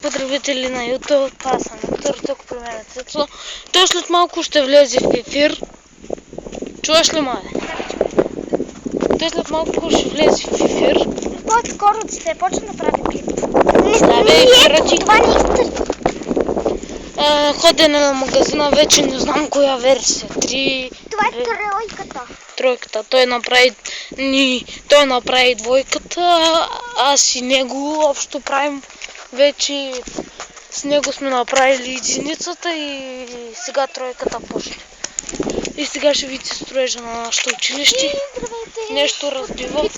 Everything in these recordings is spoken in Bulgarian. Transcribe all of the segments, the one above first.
Потребители на YouTube, аз съм Виктор, тук при мен е Цецо. Той след малко ще влезе в ефир. Чуваш ли, май? Той след малко ще влезе в ефир. По-скоро ще почне да прави клип. Това не иска. Ходене на магазина, вече не знам коя версия. 3... Това е тройката. Тройката. Той направи двойката, аз и него общо правим. Вече с него сме направили единицата и сега тройката почне. И сега ще видите строежа на нашето училище. Нещо разбиват.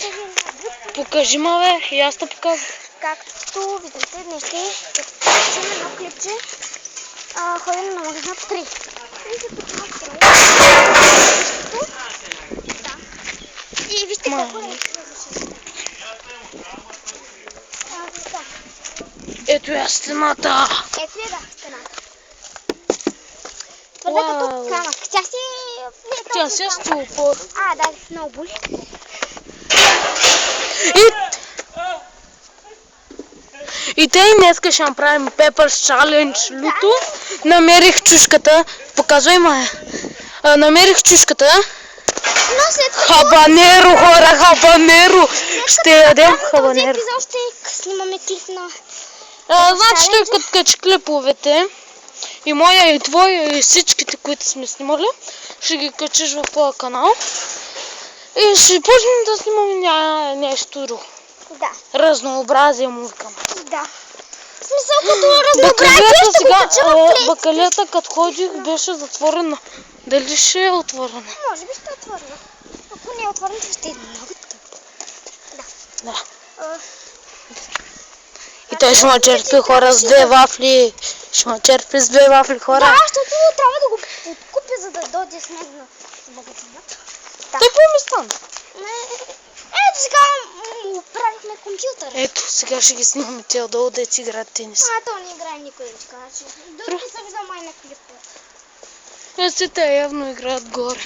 Покажи ме, бе, и аз те показвам. Както виждате, днес ще покажем едно клипче. Ходим на магазина 3. И вижте колко е. Ето я стената. Ето е, да, стената. Твърде като камък. Тя си е стилпор. Да, много боли. И тъй днеска ще направим Peppers Challenge люто. Намерих чушката. Показвай, Мая. Намерих чушката. Хабанеро, хора, хабанеро! Ще ядем хабанеро. Този епизод ще снимаме клип на... Значи той като качи клиповете, и моя, и твоя, и всичките, които сме снимали, ще ги качиш в твоя канал. И ще почнем да снимаме нещо друго. Да. Разнообразие му викам. Да. В смисъл като разнообразие ще го кача в плейските. Бакалията като ходих беше затворена. Дали ще е отворена? Може би ще е отворена. Ако не е отворена, ще е много тъпо. Да. И той ще ме черпи хора с 2 вафли. Ще ме черпи с 2 вафли хора. Да, защото трябва да го подкупя, за да дойде с него на магазинът. Той по-ми стана. Ето сега му правихме компютър. Ето, сега ще ги снимаме те отдолу да си играят тенис. То не играе никой, че дори не съм виждал май на клипа. Ето те явно играят горе.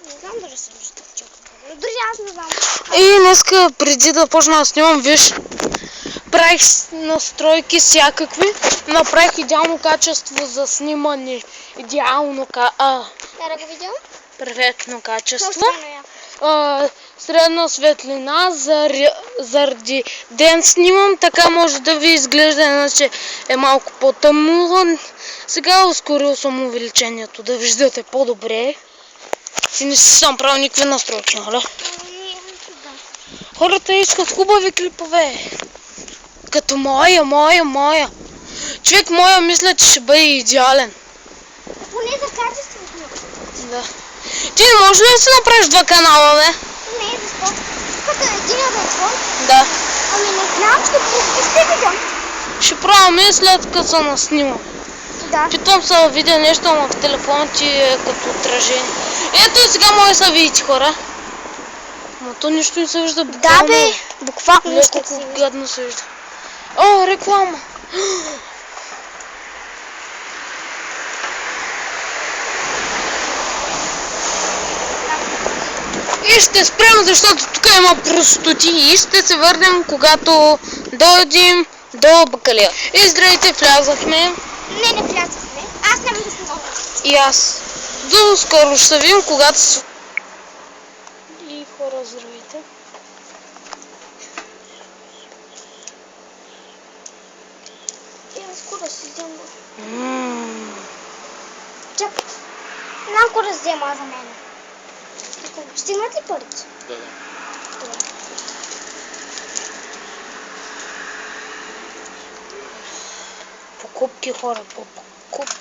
Не знам дали съм виждал чакай. Дори аз не знам. И днеска, преди да почна да снимам, виж, правих настройки всякакви. Направих идеално качество за снимане. Идеално перфектно качество. Средна светлина, заради ден снимам, така може да ви изглежда, иначе е малко по-тъмно. Сега ускорил съм увеличението, да виждате по-добре. И не съм правил никакви настройки, нали? Хората искат хубави клипове. Като моя. Човек моя мисля, че ще бъде идеален. Поне за качеството. Да. Ти не можеш ли да си направиш 2 канала, бе? Не, защо? Като един да е твой? Да. Ами не знам, ще видя. Ще правим след като се наснимам. Да. Питам се да видя нещо, ама в телефона ти е като отражение. Ето и сега може да се видите, хора. Но то нищо не се вижда буквално. Да, бе, буквално нищо се вижда. Гадно се вижда. О, реклама! И ще спрем, защото тук има простоти и ще се върнем, когато дойдем до бакалия. И здравейте, влязахме. Не влязахме. Аз няма да снимам. И аз. До скоро ще се видим, когато се... И хора, здравейте. И аз скоро си взема. Чакай. Малко да взема за мен. Ще имат ли парите? Да. Покупки, хора, покупки.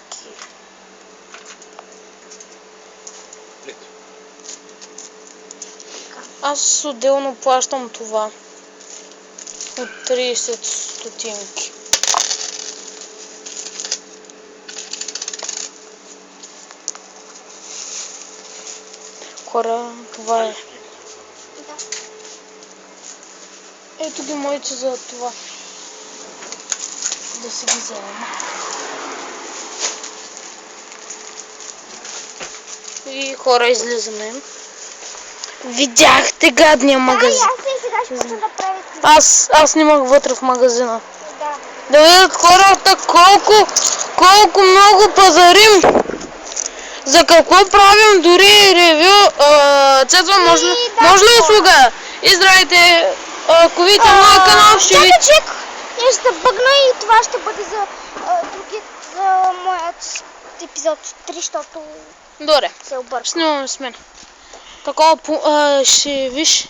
Аз отделно плащам това. От 30 стотинки. Хора, това е. Да. Ето ги моите за това. Да си ги взема. И хора, излизаме. Видяхте гадния магазин. Да, и аз сега ще почна да правя. Аз снимах вътре в магазина. Да. Да видят хората колко много пазарим. За какво правим дори ревю. Цецва, може ли услуга? И здравейте, ако видите моя канал, ще ви... Чек, я ще бъгна и това ще бъде за моят епизод 3, защото Добре, се объркам. снимаме с мен. Такова, ще виж.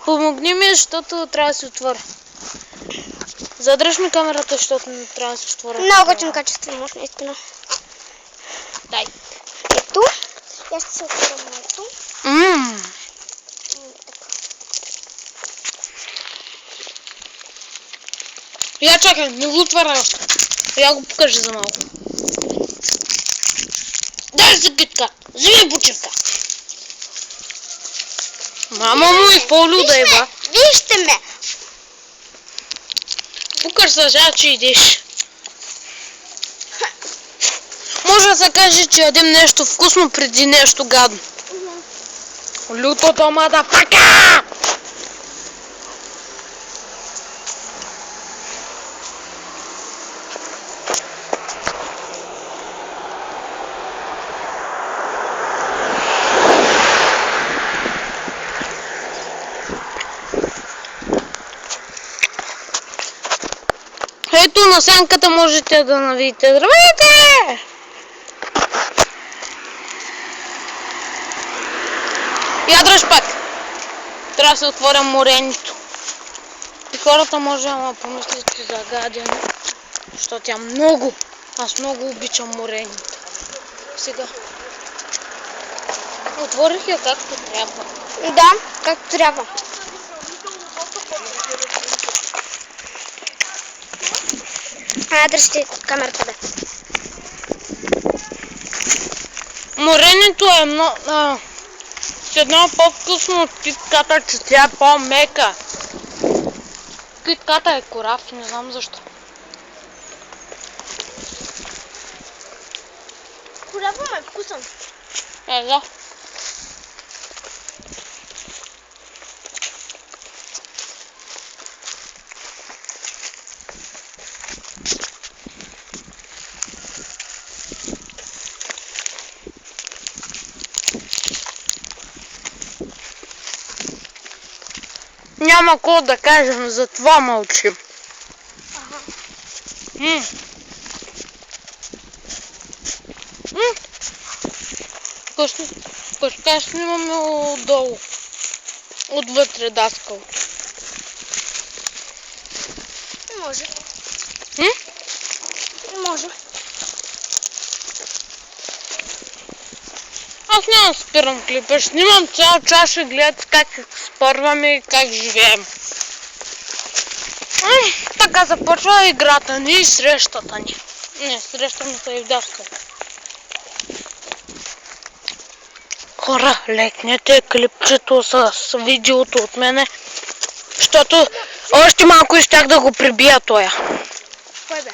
Помогни ми, защото трябва да се отворя. Задръж ми камерата, защото не трябва да се отворя. Много готин качествен муж, наистина. Дай. Ето, я ще се отворя моето. Я чакай, не го отваря още. Я го покажа за малко. Дай за китка, вземи почивка. Мама му изполюда еба. Вижте ме! Покаж сега, че идеш. Може да се каже, че ядем нещо вкусно преди нещо гадно. Лютото мадафака! Ето на сянката можете да навидите. Здравейте! Ядраш пак. Трябва да се отворя моренито. И хората може да помислят, че загадено. Защото тя много. Аз много обичам моренито. Сега. Отворих я както трябва. Да, както трябва. Дръжте камерата, бе. Моренето е много... с едно по-вкусно от китката, че тя е по-мека. Китката е корав, не знам защо. Корава ме е вкусен. Да. Няма какво да кажем, затова мълчим. Пъшка снимаме отдолу. Отвътре даскал. Може. Може. Аз няма да спирам клипа, снимам цял час, ще гледат как спърваме и как живеем. Така започва играта ни и срещата ни. Не, срещаме се и в даскал. Хора, лекнете клипчето с видеото от мене, защото още малко и щях да го прибия тоя. Кой бе?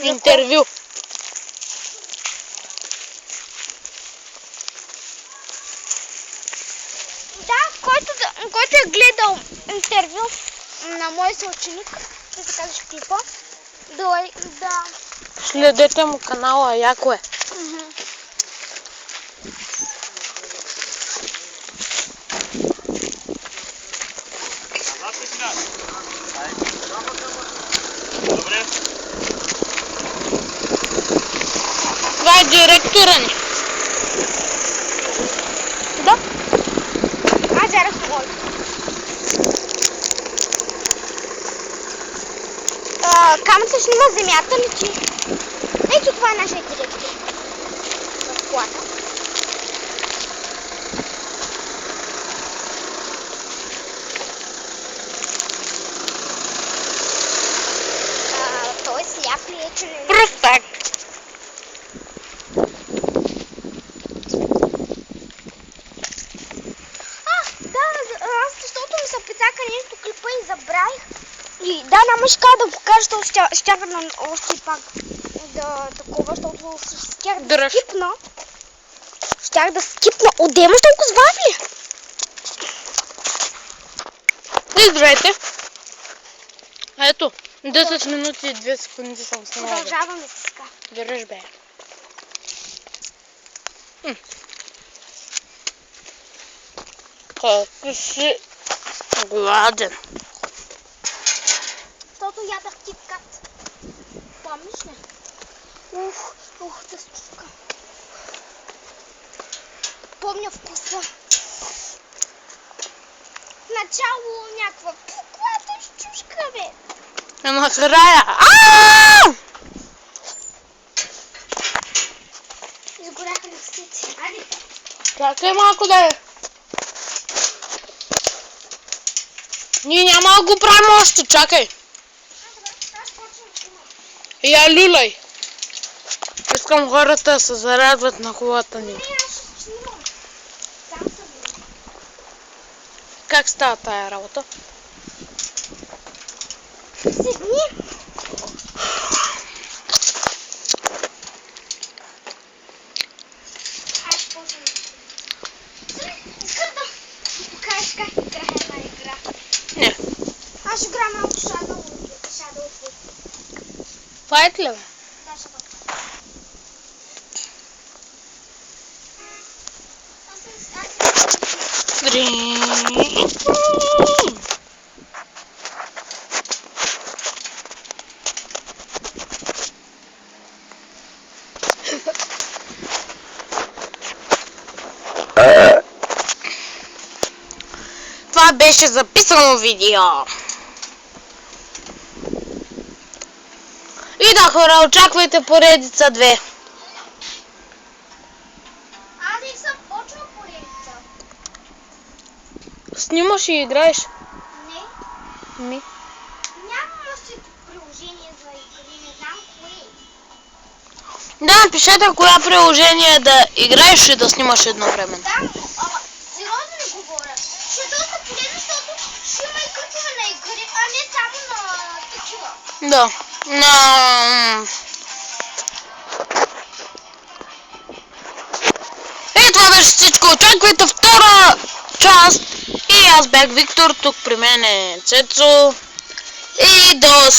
Интервю. Да, който е гледал интервю на мой съученик, ще се кажеш клипа, да... Следете му канала, яко е. Това е директора ни. Да. Аз жарах мой. Камерата снима земята ли ти? Ето това е нашия директор. В колата. Той е сляп ли е, че не... Простак. Аз защото ми се пицака нещо клипа и забравих. И да, нямаше как да го кажа, защото щях на още пак да такова, защото щях да скипна. Щях да скипна. Отде имаш толкова звавли? Избрайте. Ето, 10 минути и 2 секунди съм снимала. Продължаваме сега. Държиш бе. Колко си гладен. Защото ядах киткат. Помниш ли? Тъстушка. Помня вкуса. Начало някаква пуквата щушка, бе. Ама края. Изгоряха листите. Айде. Чакай малко да е. Ние няма да го правим още, чакай. Аз почвам да снимам. Я люлай. Искам хората да се зарадват на колата ни. Не, аз ще снимам. Там съм. Как става тая работа? Седни. Аз почвам да снимам. Искам да покажеш как играе една игра. Не. Аз ще играя малко Shadow. Файт ли бе? Да, Shadow. Това беше записано видео. И да, хора, очаквайте поредица 2. Аз не съм почвал поредица. Снимаш и играеш? Не. Ми. Нямам още приложение за игри, не знам кое. Да, напишете коя приложение да играеш и да снимаш едновременно. Да, сериозно ли говоря? Ще е доста полезно, защото ще има и клипове на игри, а не само на такива. Да. И това беше всичко. Очаквайте втора част. И аз бях Виктор, тук при мен е Цецо. И до